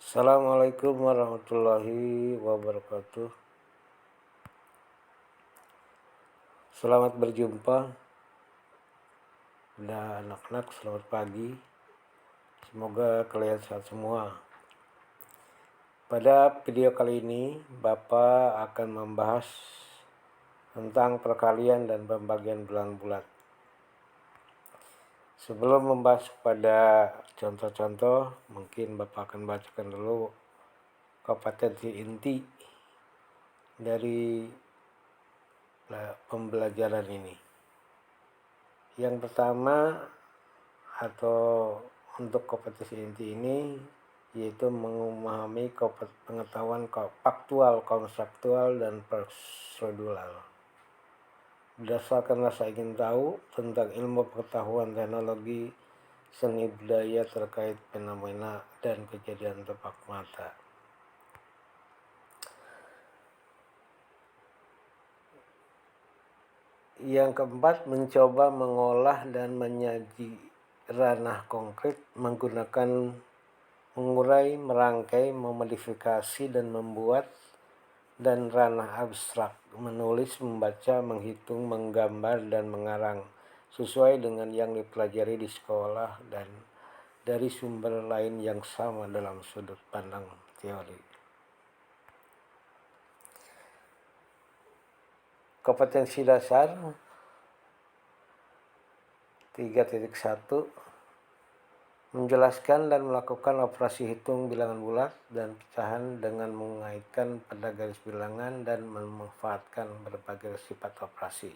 Assalamualaikum warahmatullahi wabarakatuh. Selamat berjumpa. Dan anak-anak, selamat pagi. Semoga kalian sehat semua. Pada video kali ini, Bapak akan membahas tentang perkalian dan pembagian bilangan bulat. Sebelum membahas pada contoh-contoh, mungkin Bapak akan bacakan dulu kompetensi inti dari pembelajaran ini. Yang pertama atau untuk kompetensi inti ini yaitu memahami pengetahuan faktual, konseptual, dan prosedural. Berdasarkan rasa ingin tahu tentang ilmu pengetahuan teknologi, seni budaya terkait fenomena dan kejadian tepat mata. Yang keempat, mencoba mengolah dan menyaji ranah konkret menggunakan mengurai, merangkai, memodifikasi, dan membuat, dan ranah abstrak, menulis, membaca, menghitung, menggambar, dan mengarang sesuai dengan yang dipelajari di sekolah dan dari sumber lain yang sama dalam sudut pandang teori. Kompetensi dasar 3.1, menjelaskan dan melakukan operasi hitung bilangan bulat dan pecahan dengan mengaitkan pada garis bilangan dan memanfaatkan berbagai sifat operasi.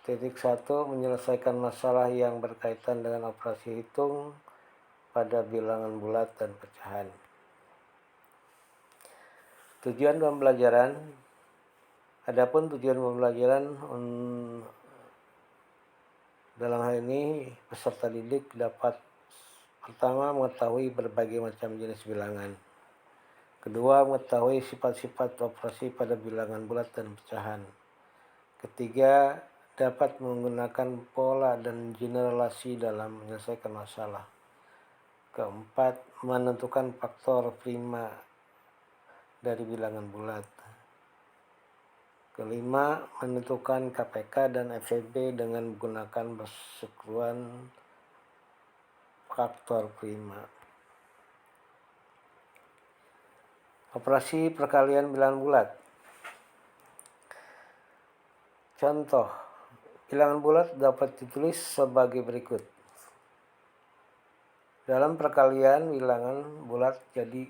4.1, menyelesaikan masalah yang berkaitan dengan operasi hitung pada bilangan bulat dan pecahan. Tujuan pembelajaran. Adapun tujuan pembelajaran dalam hal ini peserta didik dapat pertama mengetahui berbagai macam jenis bilangan. Kedua, mengetahui sifat-sifat operasi pada bilangan bulat dan pecahan. Ketiga, dapat menggunakan pola dan generalisasi dalam menyelesaikan masalah. Keempat, menentukan faktor prima dari bilangan bulat. Kelima, menentukan KPK dan FEB dengan menggunakan persekutuan faktor prima. Operasi perkalian bilangan bulat. Contoh, bilangan bulat dapat ditulis sebagai berikut. Dalam perkalian bilangan bulat, jadi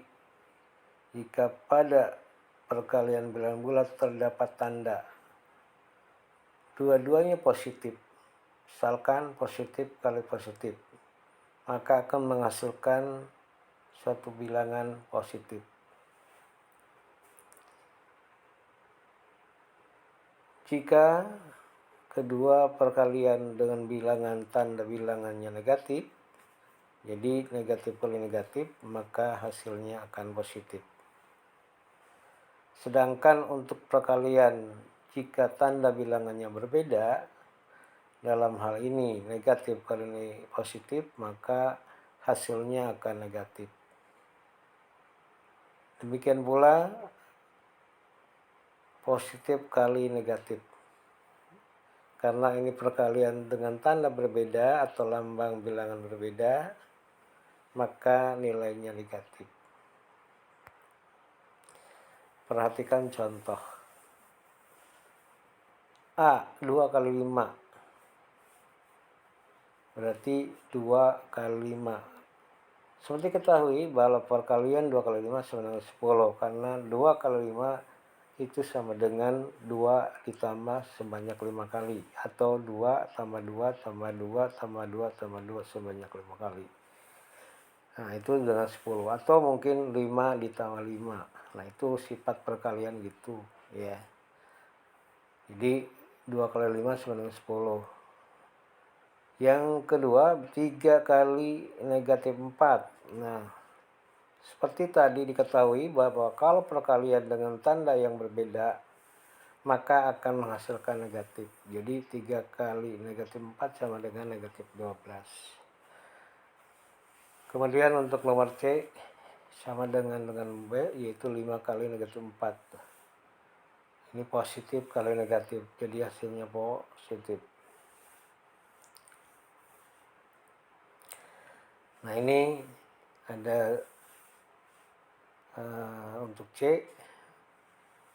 jika pada perkalian bilangan bulat terdapat tanda dua-duanya positif, misalkan positif kali positif, maka akan menghasilkan suatu bilangan positif. Jika kedua perkalian dengan bilangan tanda bilangannya negatif, jadi negatif kali negatif, maka hasilnya akan positif. Sedangkan untuk perkalian jika tanda bilangannya berbeda, dalam hal ini negatif kali positif, maka hasilnya akan negatif. Demikian pula positif kali negatif. Karena ini perkalian dengan tanda berbeda atau lambang bilangan berbeda, maka nilainya negatif. Perhatikan contoh. A, 2 kali 5. Berarti 2 kali 5. Seperti ketahui bahwa perkalian 2 kali 5 sama dengan 10. Karena 2 kali 5 itu sama dengan 2 ditambah sebanyak 5 kali. Atau 2 tambah 2 tambah 2 tambah 2 tambah 2 sebanyak 5 kali. Nah, itu dengan 10. Atau mungkin 5 ditambah 5. Nah, itu sifat perkalian gitu ya. Jadi 2 kali 5 sama dengan 10. Yang kedua, 3 kali negatif 4. Nah, seperti tadi diketahui bahwa kalau perkalian dengan tanda yang berbeda, maka akan menghasilkan negatif. Jadi 3 kali negatif 4 sama dengan negatif 12. Kemudian untuk nomor C sama dengan B, yaitu 5 kali negatif 4. Ini positif kali negatif, jadi hasilnya positif. Nah ini ada untuk C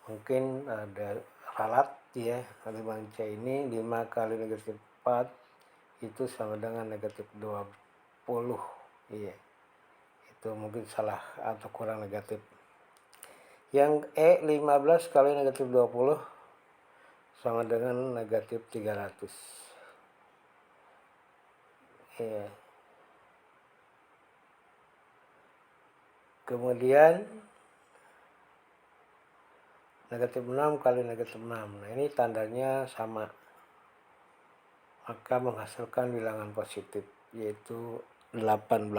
mungkin ada ralat ya. Kalimat C ini 5 kali negatif 4 itu sama dengan negatif 20 ya. Itu mungkin salah atau kurang negatif. Yang E 15 kali negatif 20 sama dengan negatif 300 ya. Kemudian negatif 6 kali negatif 6. Nah ini tandanya sama, maka menghasilkan bilangan positif yaitu 18.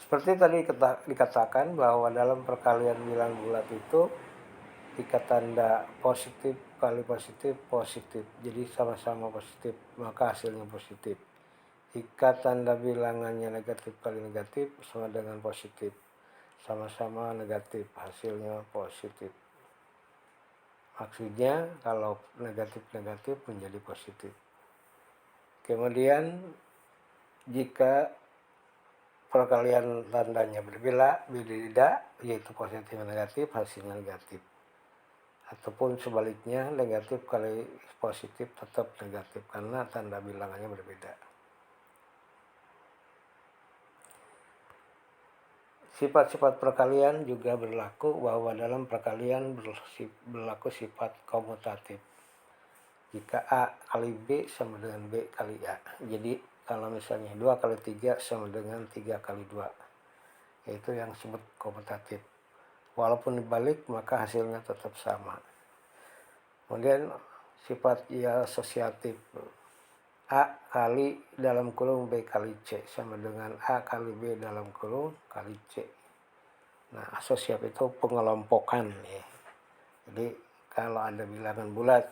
Seperti tadi dikatakan bahwa dalam perkalian bilang bulat itu jika tanda positif kali positif, positif. Jadi sama-sama positif, maka hasilnya positif. Jika tanda bilangannya negatif kali negatif sama dengan positif. Sama-sama negatif, hasilnya positif. Maksudnya kalau negatif-negatif menjadi positif. Kemudian jika perkalian tandanya berbeda, yaitu positif dan negatif, hasilnya negatif. Ataupun sebaliknya, negatif kali positif tetap negatif karena tanda bilangannya berbeda. Sifat-sifat perkalian juga berlaku bahwa dalam perkalian berlaku sifat komutatif. Jika A kali B sama dengan B kali A. Jadi kalau misalnya 2 kali 3 sama dengan 3 kali 2. Yaitu yang disebut komutatif. Walaupun dibalik maka hasilnya tetap sama. Kemudian sifat asosiatif. A kali dalam kurung B kali C sama dengan A kali B dalam kurung kali C. Nah, asosiatif itu pengelompokan ya. Jadi kalau ada bilangan bulat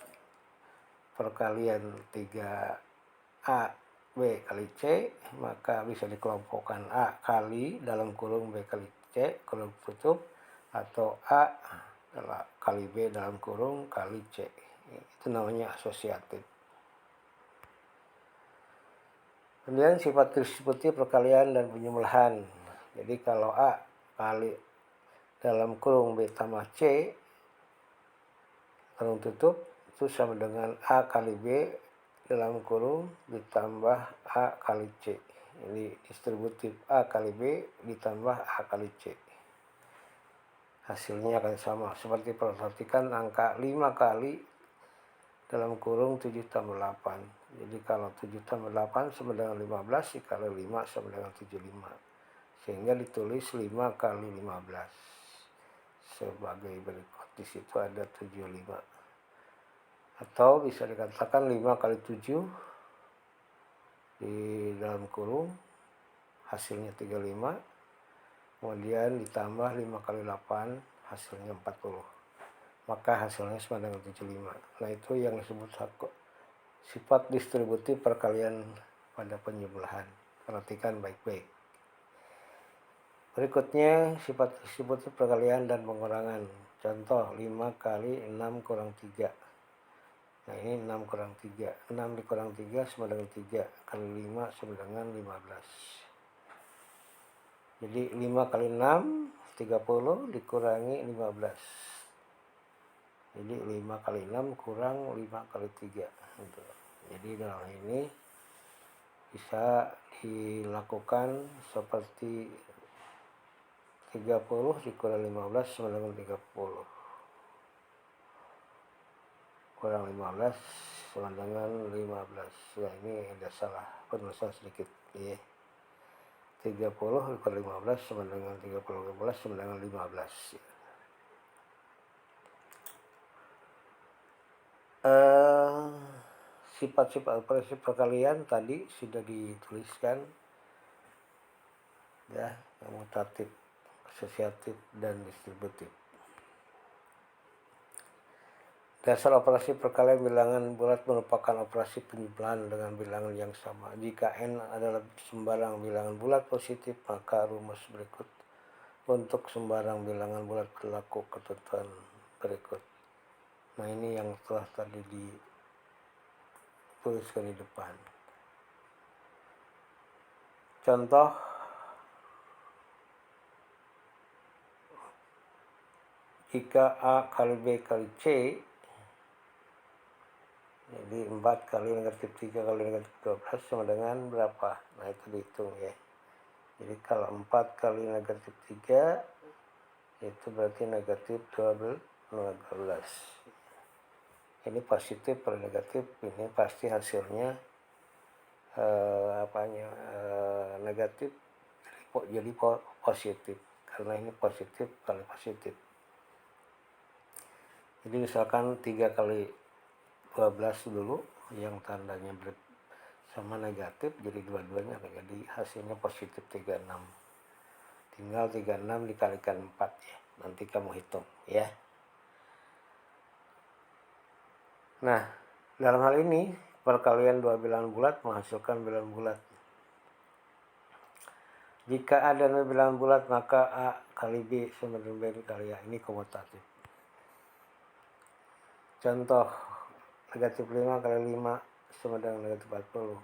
perkalian 3A B kali C, maka bisa dikelompokkan A kali dalam kurung B kali C kurung tutup atau A kali B dalam kurung kali C. Itu namanya asosiatif. Kemudian sifat distributif perkalian dan penjumlahan. Jadi kalau A kali dalam kurung B tambah C kurung tutup itu sama dengan A kali B dalam kurung ditambah A kali C. Jadi distributif A kali B ditambah A kali C. Hasilnya akan sama. Seperti perhatikan angka 5 kali dalam kurung 7 tambah 8. Jadi kalau 7 tambah 8 sama dengan 15, dikali 5 sama dengan 75. Sehingga ditulis 5 kali 15. Sebagai berikut, di situ ada 75. Atau bisa dikatakan 5 kali 7 di dalam kurung, hasilnya 35. Kemudian ditambah 5 kali 8, hasilnya 40. Maka hasilnya sama dengan 75. Nah itu yang disebut sifat distributif perkalian pada penjumlahan. Perhatikan baik-baik. Berikutnya sifat distributif perkalian dan pengurangan. Contoh 5 kali 6 kurang 3. Nah ini 6 kurang 3. 6 dikurang 3 sama dengan 3. Kali 5 sama dengan 15. Jadi 5 kali 6, 30 dikurangi 15. Jadi 5 kali 6 kurang 5 kali 3. Jadi dalam ini bisa dilakukan seperti 30 dikurang 15 sama dengan 30. Kurang 15 sama dengan 15. Nah ini ada salah penulisan sedikit ya. 30 dikurang 15 sama dengan 30, 15 sama dengan 15 ya. Sifat-sifat operasi perkalian tadi sudah dituliskan ya, komutatif, asosiatif dan distributif. Dasar operasi perkalian bilangan bulat merupakan operasi penjumlahan dengan bilangan yang sama. Jika n adalah sembarang bilangan bulat positif, maka rumus berikut untuk sembarang bilangan bulat berlaku ketentuan berikut. Nah, ini yang telah tadi dituliskan di depan. Contoh, jika A kali B kali C, jadi 4 kali negatif 3 kali negatif 12 sama dengan berapa? Nah, itu dihitung ya. Jadi kalau 4 kali negatif 3 itu berarti negatif 12. Ini positif per negatif, ini pasti hasilnya negatif jadi positif, karena ini positif kali positif. Jadi misalkan 3 kali 12 dulu yang tandanya sama negatif, jadi dua-duanya jadi hasilnya positif 36. Tinggal 36 dikalikan 4 ya, nanti kamu hitung ya. Nah, dalam hal ini perkalian dua bilangan bulat menghasilkan bilangan bulat. Jika A dan B bilangan bulat, maka A kali B sama dengan B kali A. Ini komutatif. Contoh, negatif 5 kali 5 sama dengan negatif 40.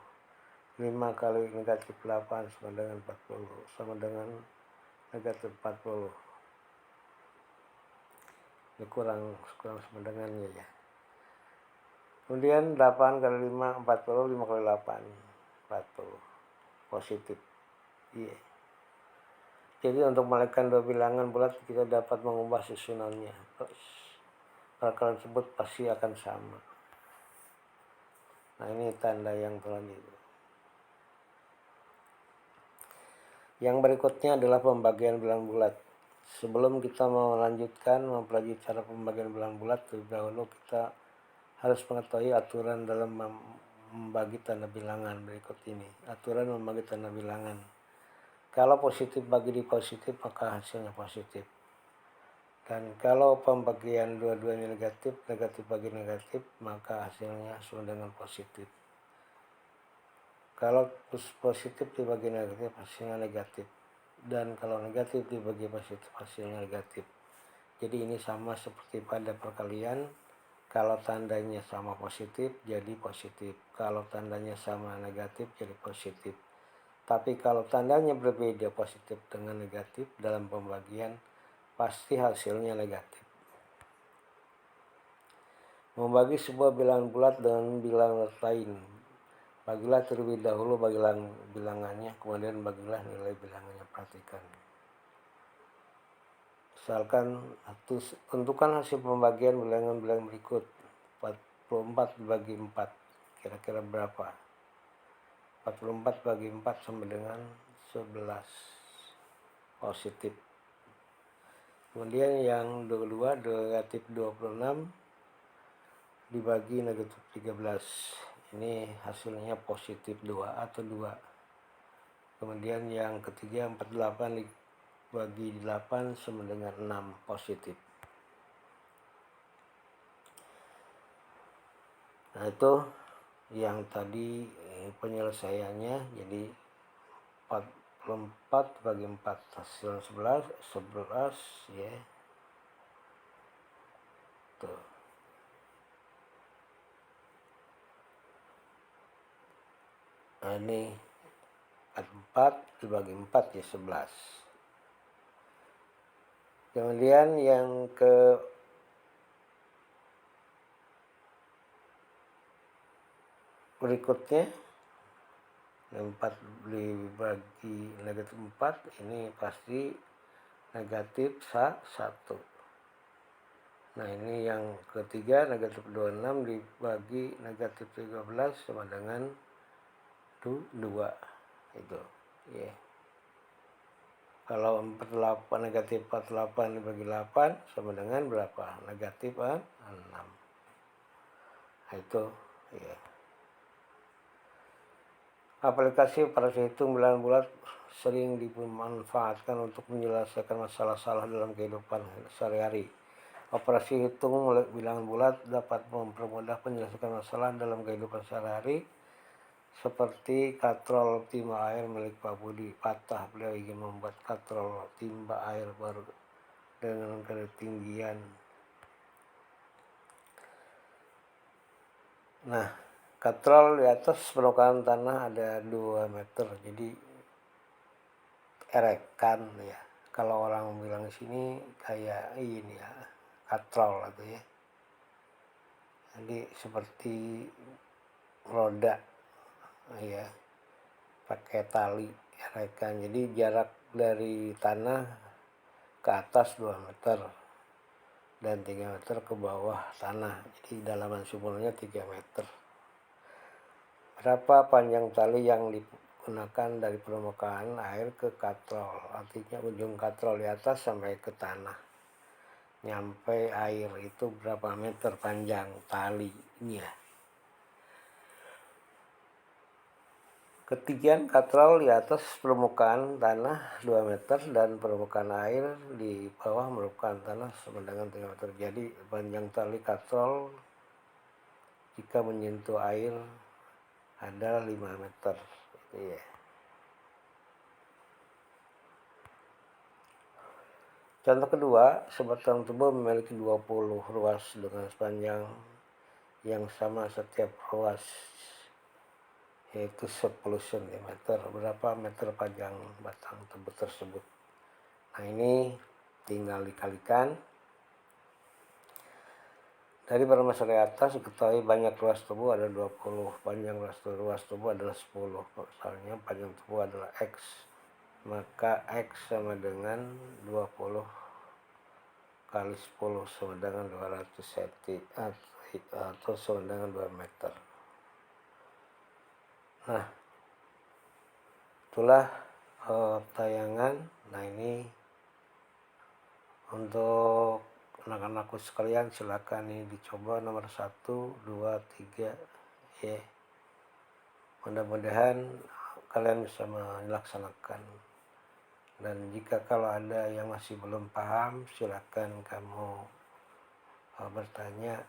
5 kali negatif 8 sama dengan 40, sama dengan negatif 40. Ini kurang sama dengannya ya. Kemudian 8 kali 5, 40, 5 kali 8, 40. Positif. Iya. Jadi untuk melekatkan dua bilangan bulat, kita dapat mengubah susunannya. Perkalian tersebut pasti akan sama. Nah, ini tanda yang telah itu. Yang berikutnya adalah pembagian bilangan bulat. Sebelum kita melanjutkan mempelajari cara pembagian bilangan bulat, terlebih dahulu kita harus mengetahui aturan dalam membagi tanda bilangan berikut ini. Aturan membagi tanda bilangan. Kalau positif bagi di positif, maka hasilnya positif. Dan kalau pembagian dua-duanya negatif, negatif bagi negatif, maka hasilnya sama dengan positif. Kalau positif dibagi negatif, hasilnya negatif. Dan kalau negatif dibagi positif, hasilnya negatif. Jadi ini sama seperti pada perkalian. Kalau tandanya sama positif, jadi positif. Kalau tandanya sama negatif, jadi positif. Tapi kalau tandanya berbeda positif dengan negatif dalam pembagian, pasti hasilnya negatif. Membagi sebuah bilangan bulat dengan bilangan lain. Bagilah terlebih dahulu bilangannya, kemudian bagilah nilai bilangannya. Perhatikan. Misalkan, tentukan hasil pembagian bilangan-bilangan berikut. 44 dibagi 4, kira-kira berapa? 44 bagi 4 sama dengan 11. Positif. Kemudian yang kedua, negatif 26 dibagi negatif 13. Ini hasilnya positif 2 atau 2. Kemudian yang ketiga, 48 dibagi 8 sama dengan 6. Positif. Nah, itu yang tadi penyelesaiannya. Jadi 44 bagi 4 hasil 11 ya. Tuh. Nah, ini 4 dibagi 4 ya 11. Kemudian yang berikutnya, 4 dibagi negatif 4, ini pasti negatif 1. Nah, ini yang ketiga, negatif 26 dibagi negatif 13 sama dengan 2. Itu ya. Kalau 48 negatif 48 dibagi 8 sama dengan berapa? Negatif 6. Nah, itu ya. Aplikasi operasi hitung bilangan bulat sering dimanfaatkan untuk menyelesaikan masalah-masalah dalam kehidupan sehari-hari. Operasi hitung bilangan bulat dapat mempermudah penyelesaian masalah dalam kehidupan sehari-hari, seperti katrol timba air milik Pak Budi patah. Beliau ingin membuat katrol timba air baru dengan ketinggian. Nah, katrol di atas permukaan tanah ada 2 meter, jadi erekan ya. Kalau orang bilang di sini kayak ini ya, katrol atau ya. Jadi seperti roda ya, pakai tali erekan. Jadi jarak dari tanah ke atas 2 meter dan 3 meter ke bawah tanah. Jadi dalaman sumurnya 3 meter. Berapa panjang tali yang digunakan dari permukaan air ke katrol? Artinya ujung katrol di atas sampai ke tanah. Nyampe air itu berapa meter panjang talinya? Ketinggian katrol di atas permukaan tanah 2 meter dan permukaan air di bawah merupakan tanah sama dengan 3 meter. Jadi panjang tali katrol jika menyentuh air adalah 5 meter. Iya. Contoh kedua, sebatang tubuh memiliki 20 ruas dengan sepanjang yang sama setiap ruas, yaitu 10 cm. Berapa meter panjang batang tubuh tersebut? Nah, ini tinggal dikalikan. Dari permasalahan atas diketahui banyak ruas tubuh ada 20, panjang ruas tubuh adalah 10. Misalnya panjang tubuh adalah X, maka X sama dengan 20 kali 10 sama dengan 200 cm atau sama dengan 2 meter. Nah, itulah tayangan. Nah, ini untuk anak-anakku sekalian, silakan ini dicoba nomor 1, 2, 3 ya. Mudah-mudahan kalian bisa melaksanakan. Dan jika kalau ada yang masih belum paham, silakan kamu bertanya